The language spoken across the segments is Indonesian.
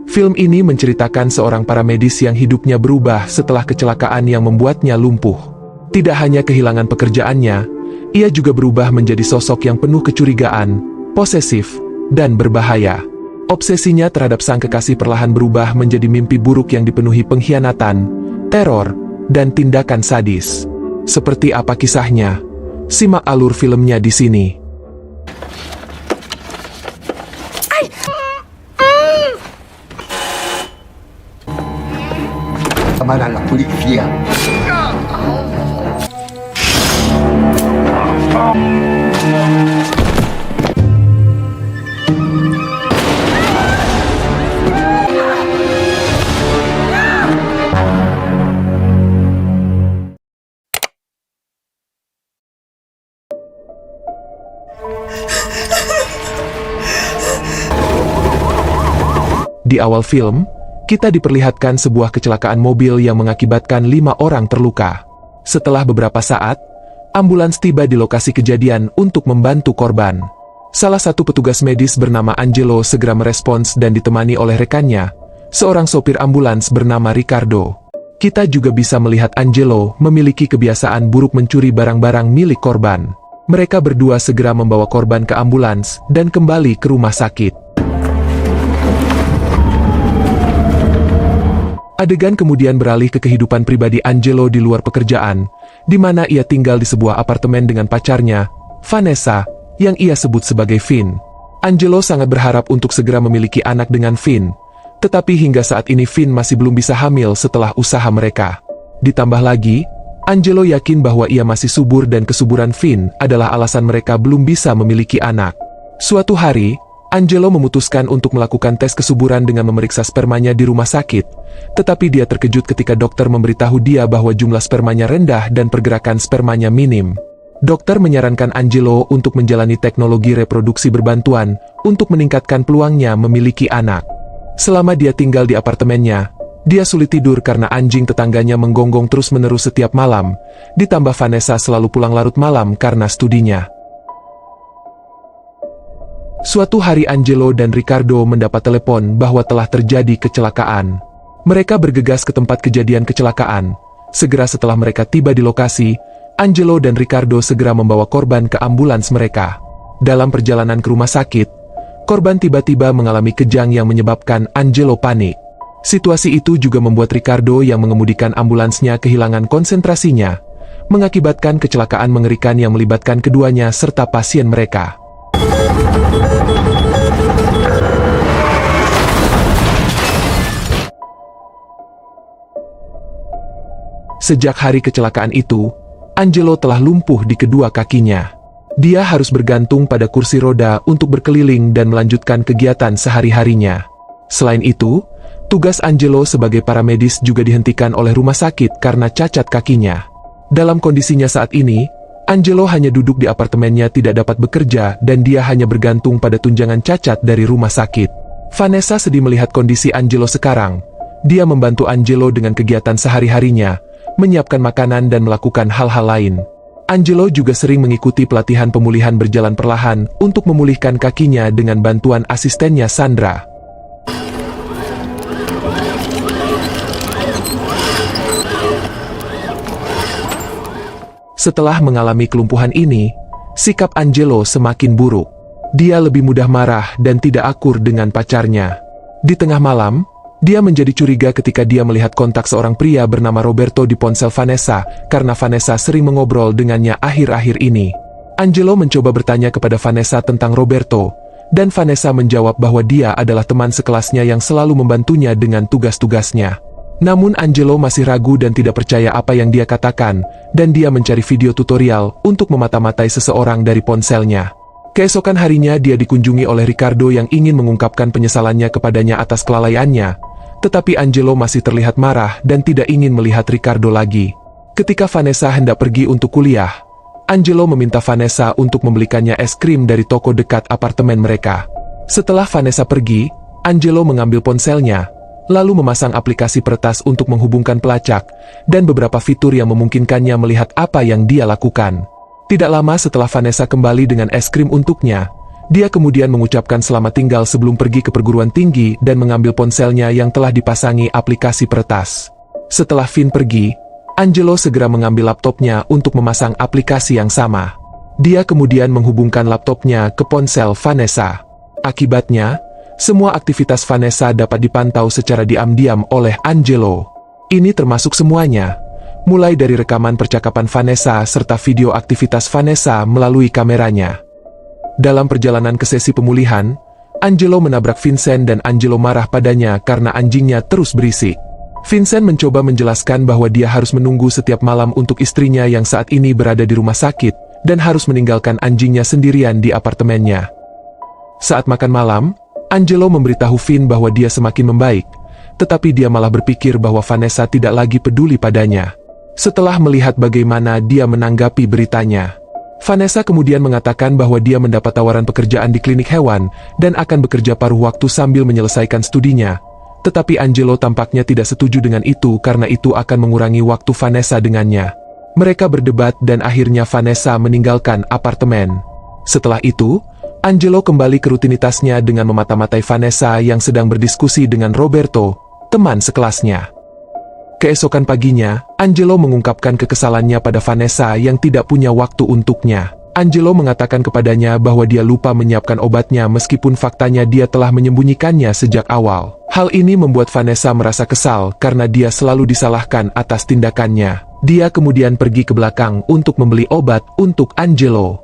Film ini menceritakan seorang paramedis yang hidupnya berubah setelah kecelakaan yang membuatnya lumpuh. Tidak hanya kehilangan pekerjaannya, ia juga berubah menjadi sosok yang penuh kecurigaan, posesif, dan berbahaya. Obsesinya terhadap sang kekasih perlahan berubah menjadi mimpi buruk yang dipenuhi pengkhianatan, teror, dan tindakan sadis. Seperti apa kisahnya? Simak alur filmnya di sini. Mana la polizia? Di awal film, kita diperlihatkan sebuah kecelakaan mobil yang mengakibatkan 5 orang terluka. Setelah beberapa saat, ambulans tiba di lokasi kejadian untuk membantu korban. Salah satu petugas medis bernama Angelo segera merespons dan ditemani oleh rekannya, seorang sopir ambulans bernama Ricardo. Kita juga bisa melihat Angelo memiliki kebiasaan buruk mencuri barang-barang milik korban. Mereka berdua segera membawa korban ke ambulans dan kembali ke rumah sakit. Adegan kemudian beralih ke kehidupan pribadi Angelo di luar pekerjaan, di mana ia tinggal di sebuah apartemen dengan pacarnya, Vanessa, yang ia sebut sebagai Vin. Angelo sangat berharap untuk segera memiliki anak dengan Vin, tetapi hingga saat ini Vin masih belum bisa hamil setelah usaha mereka. Ditambah lagi, Angelo yakin bahwa ia masih subur dan kesuburan Vin adalah alasan mereka belum bisa memiliki anak. Suatu hari, Angelo memutuskan untuk melakukan tes kesuburan dengan memeriksa spermanya di rumah sakit, tetapi dia terkejut ketika dokter memberitahu dia bahwa jumlah spermanya rendah dan pergerakan spermanya minim. Dokter menyarankan Angelo untuk menjalani teknologi reproduksi berbantuan untuk meningkatkan peluangnya memiliki anak. Selama dia tinggal di apartemennya, dia sulit tidur karena anjing tetangganya menggonggong terus-menerus setiap malam, ditambah Vanessa selalu pulang larut malam karena studinya. Suatu hari Angelo dan Ricardo mendapat telepon bahwa telah terjadi kecelakaan. Mereka bergegas ke tempat kejadian kecelakaan. Segera setelah mereka tiba di lokasi, Angelo dan Ricardo segera membawa korban ke ambulans mereka. Dalam perjalanan ke rumah sakit, korban tiba-tiba mengalami kejang yang menyebabkan Angelo panik. Situasi itu juga membuat Ricardo yang mengemudikan ambulansnya kehilangan konsentrasinya, mengakibatkan kecelakaan mengerikan yang melibatkan keduanya serta pasien mereka. Sejak hari kecelakaan itu, Angelo telah lumpuh di kedua kakinya. Dia harus bergantung pada kursi roda untuk berkeliling dan melanjutkan kegiatan sehari-harinya. Selain itu, tugas Angelo sebagai paramedis juga dihentikan oleh rumah sakit karena cacat kakinya. Dalam kondisinya saat ini, Angelo hanya duduk di apartemennya tidak dapat bekerja dan dia hanya bergantung pada tunjangan cacat dari rumah sakit. Vanessa sedih melihat kondisi Angelo sekarang. Dia membantu Angelo dengan kegiatan sehari-harinya, menyiapkan makanan dan melakukan hal-hal lain. Angelo juga sering mengikuti pelatihan pemulihan berjalan perlahan untuk memulihkan kakinya dengan bantuan asistennya Sandra. Setelah mengalami kelumpuhan ini, sikap Angelo semakin buruk. Dia lebih mudah marah dan tidak akur dengan pacarnya. Di tengah malam, dia menjadi curiga ketika dia melihat kontak seorang pria bernama Roberto di ponsel Vanessa, karena Vanessa sering mengobrol dengannya akhir-akhir ini. Angelo mencoba bertanya kepada Vanessa tentang Roberto, dan Vanessa menjawab bahwa dia adalah teman sekelasnya yang selalu membantunya dengan tugas-tugasnya. Namun Angelo masih ragu dan tidak percaya apa yang dia katakan, dan dia mencari video tutorial untuk memata-matai seseorang dari ponselnya. Keesokan harinya dia dikunjungi oleh Ricardo yang ingin mengungkapkan penyesalannya kepadanya atas kelalaiannya, tetapi Angelo masih terlihat marah dan tidak ingin melihat Ricardo lagi. Ketika Vanessa hendak pergi untuk kuliah, Angelo meminta Vanessa untuk membelikannya es krim dari toko dekat apartemen mereka. Setelah Vanessa pergi, Angelo mengambil ponselnya, lalu memasang aplikasi peretas untuk menghubungkan pelacak, dan beberapa fitur yang memungkinkannya melihat apa yang dia lakukan. Tidak lama setelah Vanessa kembali dengan es krim untuknya, Dia kemudian mengucapkan selamat tinggal sebelum pergi ke perguruan tinggi dan mengambil ponselnya yang telah dipasangi aplikasi peretas. Setelah Finn pergi, Angelo segera mengambil laptopnya untuk memasang aplikasi yang sama. Dia kemudian menghubungkan laptopnya ke ponsel Vanessa. Akibatnya, semua aktivitas Vanessa dapat dipantau secara diam-diam oleh Angelo. Ini termasuk semuanya, mulai dari rekaman percakapan Vanessa serta video aktivitas Vanessa melalui kameranya. Dalam perjalanan ke sesi pemulihan, Angelo menabrak Vincent dan Angelo marah padanya karena anjingnya terus berisik. Vincent mencoba menjelaskan bahwa dia harus menunggu setiap malam untuk istrinya yang saat ini berada di rumah sakit dan harus meninggalkan anjingnya sendirian di apartemennya. Saat makan malam, Angelo memberitahu Finn bahwa dia semakin membaik, tetapi dia malah berpikir bahwa Vanessa tidak lagi peduli padanya. Setelah melihat bagaimana dia menanggapi beritanya, Vanessa kemudian mengatakan bahwa dia mendapat tawaran pekerjaan di klinik hewan dan akan bekerja paruh waktu sambil menyelesaikan studinya. Tetapi Angelo tampaknya tidak setuju dengan itu karena itu akan mengurangi waktu Vanessa dengannya. Mereka berdebat dan akhirnya Vanessa meninggalkan apartemen. Setelah itu, Angelo kembali ke rutinitasnya dengan memata-matai Vanessa yang sedang berdiskusi dengan Roberto, teman sekelasnya. Keesokan paginya, Angelo mengungkapkan kekesalannya pada Vanessa yang tidak punya waktu untuknya. Angelo mengatakan kepadanya bahwa dia lupa menyiapkan obatnya meskipun faktanya dia telah menyembunyikannya sejak awal. Hal ini membuat Vanessa merasa kesal karena dia selalu disalahkan atas tindakannya. Dia kemudian pergi ke belakang untuk membeli obat untuk Angelo.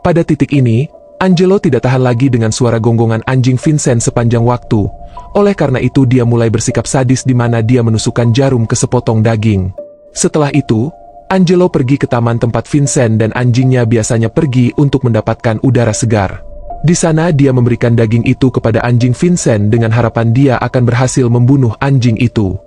Pada titik ini, Angelo tidak tahan lagi dengan suara gonggongan anjing Vincent sepanjang waktu. Oleh karena itu dia mulai bersikap sadis di mana dia menusukkan jarum ke sepotong daging. Setelah itu, Angelo pergi ke taman tempat Vincent dan anjingnya biasanya pergi untuk mendapatkan udara segar. Di sana dia memberikan daging itu kepada anjing Vincent dengan harapan dia akan berhasil membunuh anjing itu.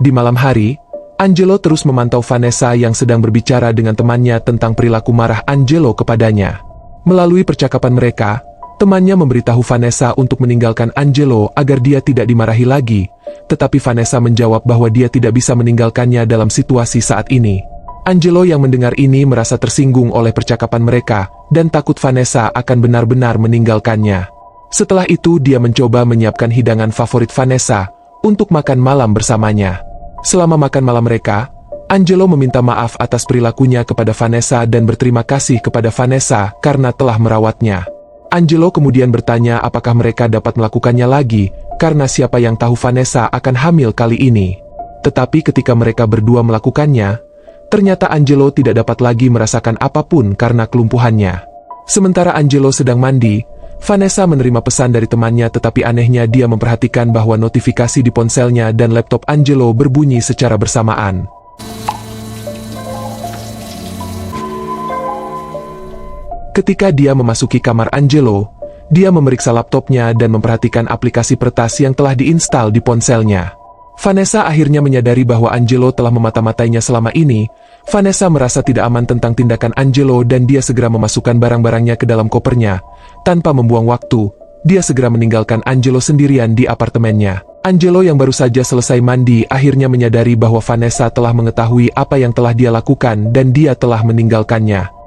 Di malam hari, Angelo terus memantau Vanessa yang sedang berbicara dengan temannya tentang perilaku marah Angelo kepadanya. Melalui percakapan mereka, temannya memberitahu Vanessa untuk meninggalkan Angelo agar dia tidak dimarahi lagi, tetapi Vanessa menjawab bahwa dia tidak bisa meninggalkannya dalam situasi saat ini. Angelo yang mendengar ini merasa tersinggung oleh percakapan mereka, dan takut Vanessa akan benar-benar meninggalkannya. Setelah itu dia mencoba menyiapkan hidangan favorit Vanessa, untuk makan malam bersamanya. Selama makan malam mereka, Angelo meminta maaf atas perilakunya kepada Vanessa dan berterima kasih kepada Vanessa karena telah merawatnya. Angelo kemudian bertanya apakah mereka dapat melakukannya lagi, karena siapa yang tahu Vanessa akan hamil kali ini. Tetapi ketika mereka berdua melakukannya, ternyata Angelo tidak dapat lagi merasakan apapun karena kelumpuhannya. Sementara Angelo sedang mandi, Vanessa menerima pesan dari temannya tetapi anehnya dia memperhatikan bahwa notifikasi di ponselnya dan laptop Angelo berbunyi secara bersamaan. Ketika dia memasuki kamar Angelo, dia memeriksa laptopnya dan memperhatikan aplikasi peretas yang telah diinstal di ponselnya. Vanessa akhirnya menyadari bahwa Angelo telah memata-matainya selama ini. Vanessa merasa tidak aman tentang tindakan Angelo dan dia segera memasukkan barang-barangnya ke dalam kopernya. Tanpa membuang waktu, dia segera meninggalkan Angelo sendirian di apartemennya. Angelo yang baru saja selesai mandi akhirnya menyadari bahwa Vanessa telah mengetahui apa yang telah dia lakukan dan dia telah meninggalkannya.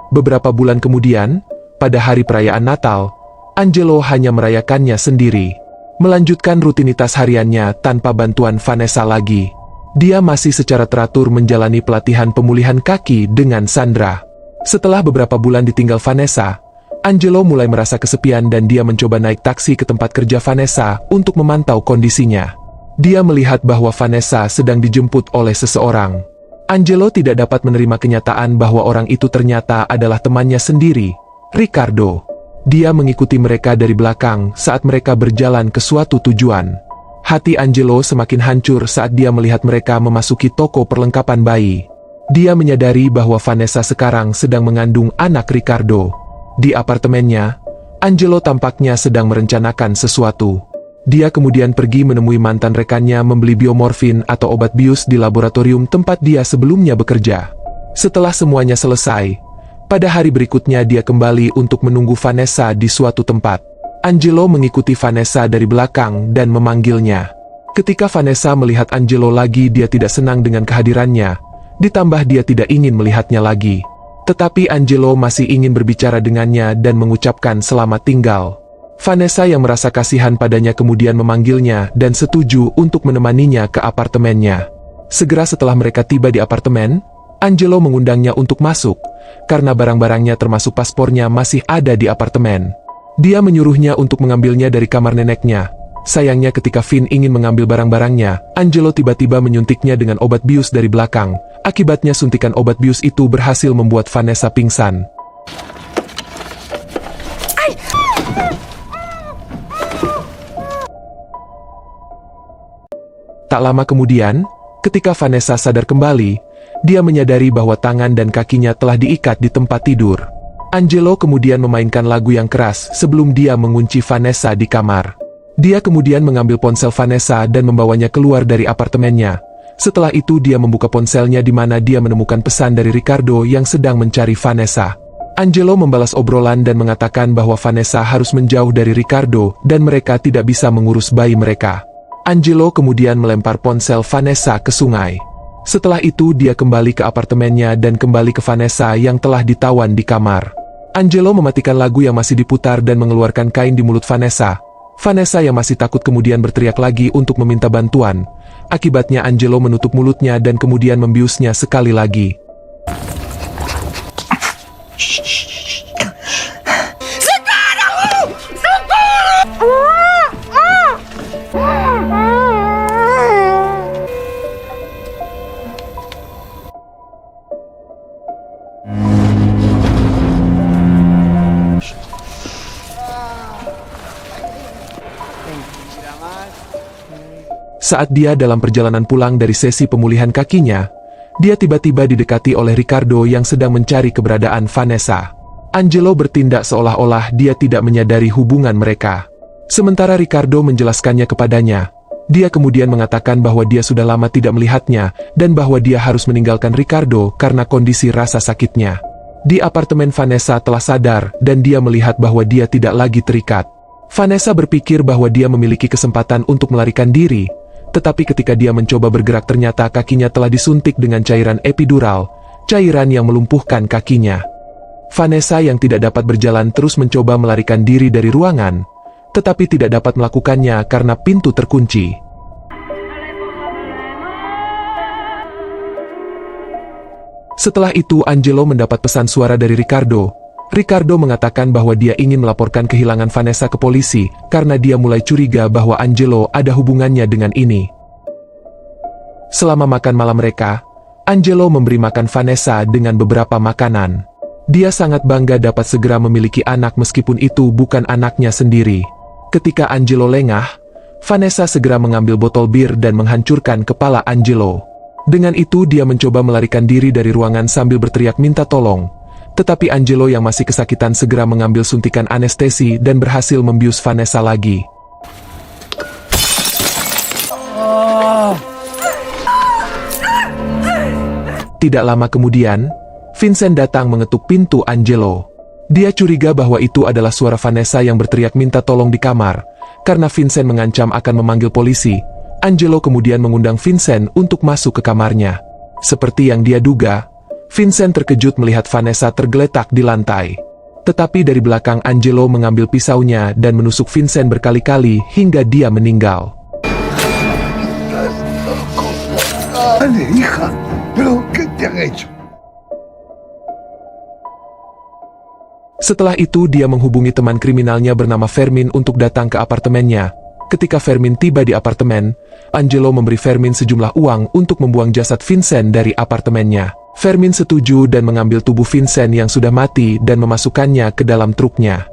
Beberapa bulan kemudian, pada hari perayaan Natal, Angelo hanya merayakannya sendiri, melanjutkan rutinitas hariannya tanpa bantuan Vanessa lagi. Dia masih secara teratur menjalani pelatihan pemulihan kaki dengan Sandra. Setelah beberapa bulan ditinggal Vanessa, Angelo mulai merasa kesepian dan dia mencoba naik taksi ke tempat kerja Vanessa untuk memantau kondisinya. Dia melihat bahwa Vanessa sedang dijemput oleh seseorang. Angelo tidak dapat menerima kenyataan bahwa orang itu ternyata adalah temannya sendiri, Ricardo. Dia mengikuti mereka dari belakang saat mereka berjalan ke suatu tujuan. Hati Angelo semakin hancur saat dia melihat mereka memasuki toko perlengkapan bayi. Dia menyadari bahwa Vanessa sekarang sedang mengandung anak Ricardo. Di apartemennya, Angelo tampaknya sedang merencanakan sesuatu. Dia kemudian pergi menemui mantan rekannya membeli biomorfin atau obat bius di laboratorium tempat dia sebelumnya bekerja. Setelah semuanya selesai, pada hari berikutnya dia kembali untuk menunggu Vanessa di suatu tempat. Angelo mengikuti Vanessa dari belakang dan memanggilnya. Ketika Vanessa melihat Angelo lagi, dia tidak senang dengan kehadirannya, ditambah dia tidak ingin melihatnya lagi. Tetapi Angelo masih ingin berbicara dengannya dan mengucapkan selamat tinggal. Vanessa yang merasa kasihan padanya kemudian memanggilnya dan setuju untuk menemaninya ke apartemennya. Segera setelah mereka tiba di apartemen, Angelo mengundangnya untuk masuk, karena barang-barangnya termasuk paspornya masih ada di apartemen. Dia menyuruhnya untuk mengambilnya dari kamar neneknya. Sayangnya ketika Finn ingin mengambil barang-barangnya, Angelo tiba-tiba menyuntiknya dengan obat bius dari belakang. Akibatnya suntikan obat bius itu berhasil membuat Vanessa pingsan. Tak lama kemudian, ketika Vanessa sadar kembali, dia menyadari bahwa tangan dan kakinya telah diikat di tempat tidur. Angelo kemudian memainkan lagu yang keras sebelum dia mengunci Vanessa di kamar. Dia kemudian mengambil ponsel Vanessa dan membawanya keluar dari apartemennya. Setelah itu dia membuka ponselnya di mana dia menemukan pesan dari Ricardo yang sedang mencari Vanessa. Angelo membalas obrolan dan mengatakan bahwa Vanessa harus menjauh dari Ricardo dan mereka tidak bisa mengurus bayi mereka. Angelo kemudian melempar ponsel Vanessa ke sungai. Setelah itu dia kembali ke apartemennya dan kembali ke Vanessa yang telah ditawan di kamar. Angelo mematikan lagu yang masih diputar dan mengeluarkan kain di mulut Vanessa. Vanessa yang masih takut kemudian berteriak lagi untuk meminta bantuan. Akibatnya Angelo menutup mulutnya dan kemudian membiusnya sekali lagi. Saat dia dalam perjalanan pulang dari sesi pemulihan kakinya, dia tiba-tiba didekati oleh Ricardo yang sedang mencari keberadaan Vanessa. Angelo bertindak seolah-olah dia tidak menyadari hubungan mereka. Sementara Ricardo menjelaskannya kepadanya, dia kemudian mengatakan bahwa dia sudah lama tidak melihatnya dan bahwa dia harus meninggalkan Ricardo karena kondisi rasa sakitnya. Di apartemen Vanessa telah sadar dan dia melihat bahwa dia tidak lagi terikat. Vanessa berpikir bahwa dia memiliki kesempatan untuk melarikan diri, tetapi ketika dia mencoba bergerak ternyata kakinya telah disuntik dengan cairan epidural, cairan yang melumpuhkan kakinya. Vanessa yang tidak dapat berjalan terus mencoba melarikan diri dari ruangan, tetapi tidak dapat melakukannya karena pintu terkunci. Setelah itu Angelo mendapat pesan suara dari Ricardo. Ricardo mengatakan bahwa dia ingin melaporkan kehilangan Vanessa ke polisi karena dia mulai curiga bahwa Angelo ada hubungannya dengan ini. Selama makan malam mereka, Angelo memberi makan Vanessa dengan beberapa makanan. Dia sangat bangga dapat segera memiliki anak meskipun itu bukan anaknya sendiri. Ketika Angelo lengah, Vanessa segera mengambil botol bir dan menghancurkan kepala Angelo. Dengan itu dia mencoba melarikan diri dari ruangan sambil berteriak minta tolong. Tetapi Angelo yang masih kesakitan segera mengambil suntikan anestesi dan berhasil membius Vanessa lagi. Tidak lama kemudian, Vincent datang mengetuk pintu Angelo. Dia curiga bahwa itu adalah suara Vanessa yang berteriak minta tolong di kamar. Karena Vincent mengancam akan memanggil polisi, Angelo kemudian mengundang Vincent untuk masuk ke kamarnya. Seperti yang dia duga, Vincent terkejut melihat Vanessa tergeletak di lantai. Tetapi dari belakang Angelo mengambil pisaunya dan menusuk Vincent berkali-kali hingga dia meninggal. Setelah itu dia menghubungi teman kriminalnya bernama Fermin untuk datang ke apartemennya. Ketika Fermin tiba di apartemen, Angelo memberi Fermin sejumlah uang untuk membuang jasad Vincent dari apartemennya. Fermin setuju dan mengambil tubuh Vincent yang sudah mati dan memasukkannya ke dalam truknya.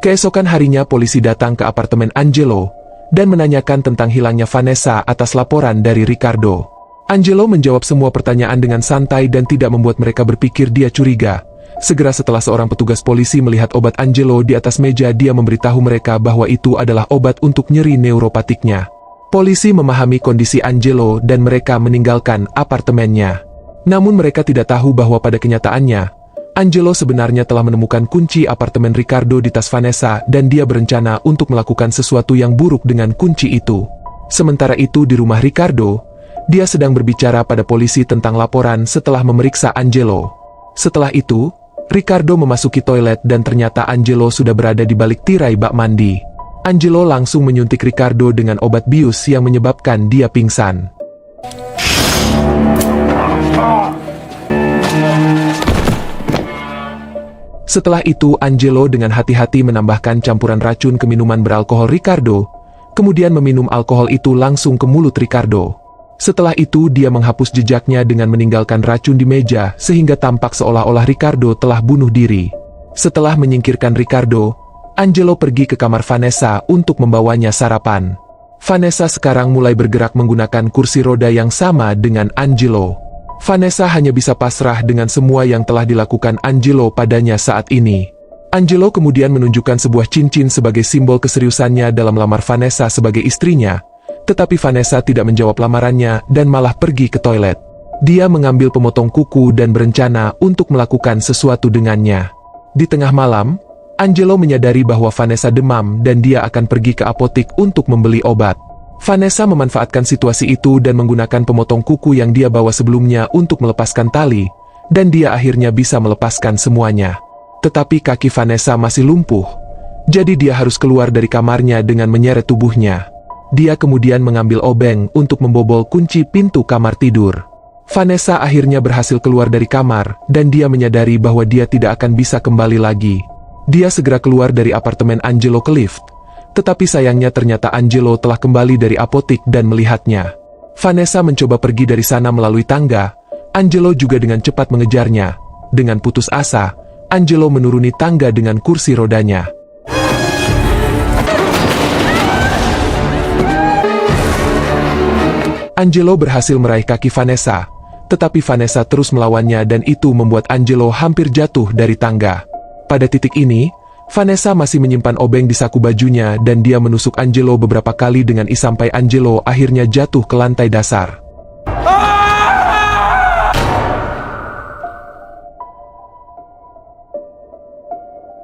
Keesokan harinya polisi datang ke apartemen Angelo dan menanyakan tentang hilangnya Vanessa atas laporan dari Ricardo. Angelo menjawab semua pertanyaan dengan santai dan tidak membuat mereka berpikir dia curiga. Segera setelah seorang petugas polisi melihat obat Angelo di atas meja, dia memberitahu mereka bahwa itu adalah obat untuk nyeri neuropatiknya. Polisi memahami kondisi Angelo dan mereka meninggalkan apartemennya. Namun mereka tidak tahu bahwa pada kenyataannya, Angelo sebenarnya telah menemukan kunci apartemen Ricardo di tas Vanessa dan dia berencana untuk melakukan sesuatu yang buruk dengan kunci itu. Sementara itu di rumah Ricardo, dia sedang berbicara pada polisi tentang laporan setelah memeriksa Angelo. Setelah itu, Ricardo memasuki toilet dan ternyata Angelo sudah berada di balik tirai bak mandi. Angelo langsung menyuntik Ricardo dengan obat bius yang menyebabkan dia pingsan. Setelah itu Angelo dengan hati-hati menambahkan campuran racun ke minuman beralkohol Ricardo, kemudian meminum alkohol itu langsung ke mulut Ricardo. Setelah itu dia menghapus jejaknya dengan meninggalkan racun di meja sehingga tampak seolah-olah Ricardo telah bunuh diri. Setelah menyingkirkan Ricardo, Angelo pergi ke kamar Vanessa untuk membawanya sarapan. Vanessa sekarang mulai bergerak menggunakan kursi roda yang sama dengan Angelo. Vanessa hanya bisa pasrah dengan semua yang telah dilakukan Angelo padanya saat ini. Angelo kemudian menunjukkan sebuah cincin sebagai simbol keseriusannya dalam lamar Vanessa sebagai istrinya, tetapi Vanessa tidak menjawab lamarannya dan malah pergi ke toilet. Dia mengambil pemotong kuku dan berencana untuk melakukan sesuatu dengannya. Di tengah malam, Angelo menyadari bahwa Vanessa demam dan dia akan pergi ke apotik untuk membeli obat. Vanessa memanfaatkan situasi itu dan menggunakan pemotong kuku yang dia bawa sebelumnya untuk melepaskan tali, dan dia akhirnya bisa melepaskan semuanya. Tetapi kaki Vanessa masih lumpuh, jadi dia harus keluar dari kamarnya dengan menyeret tubuhnya. Dia kemudian mengambil obeng untuk membobol kunci pintu kamar tidur. Vanessa akhirnya berhasil keluar dari kamar, dan dia menyadari bahwa dia tidak akan bisa kembali lagi. Dia segera keluar dari apartemen Angelo ke lift, tetapi sayangnya ternyata Angelo telah kembali dari apotik dan melihatnya. Vanessa mencoba pergi dari sana melalui tangga. Angelo juga dengan cepat mengejarnya. Dengan putus asa, Angelo menuruni tangga dengan kursi rodanya. Angelo berhasil meraih kaki Vanessa, tetapi Vanessa terus melawannya dan itu membuat Angelo hampir jatuh dari tangga. Pada titik ini, Vanessa masih menyimpan obeng di saku bajunya dan dia menusuk Angelo beberapa kali dengan sampai Angelo akhirnya jatuh ke lantai dasar.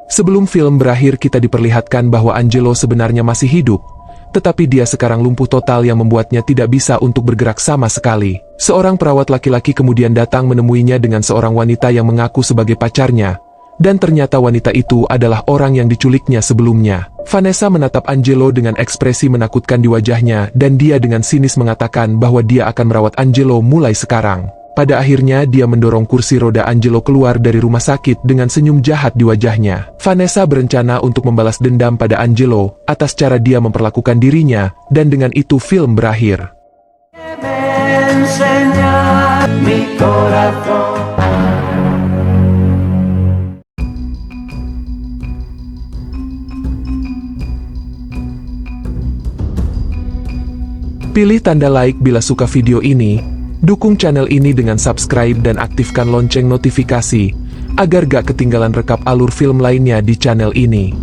Sebelum film berakhir kita diperlihatkan bahwa Angelo sebenarnya masih hidup, tetapi dia sekarang lumpuh total yang membuatnya tidak bisa untuk bergerak sama sekali. Seorang perawat laki-laki kemudian datang menemuinya dengan seorang wanita yang mengaku sebagai pacarnya. Dan ternyata wanita itu adalah orang yang diculiknya sebelumnya. Vanessa menatap Angelo dengan ekspresi menakutkan di wajahnya dan dia dengan sinis mengatakan bahwa dia akan merawat Angelo mulai sekarang. Pada akhirnya dia mendorong kursi roda Angelo keluar dari rumah sakit dengan senyum jahat di wajahnya. Vanessa berencana untuk membalas dendam pada Angelo atas cara dia memperlakukan dirinya dan dengan itu film berakhir. Pilih tanda like bila suka video ini, dukung channel ini dengan subscribe dan aktifkan lonceng notifikasi, agar gak ketinggalan rekap alur film lainnya di channel ini.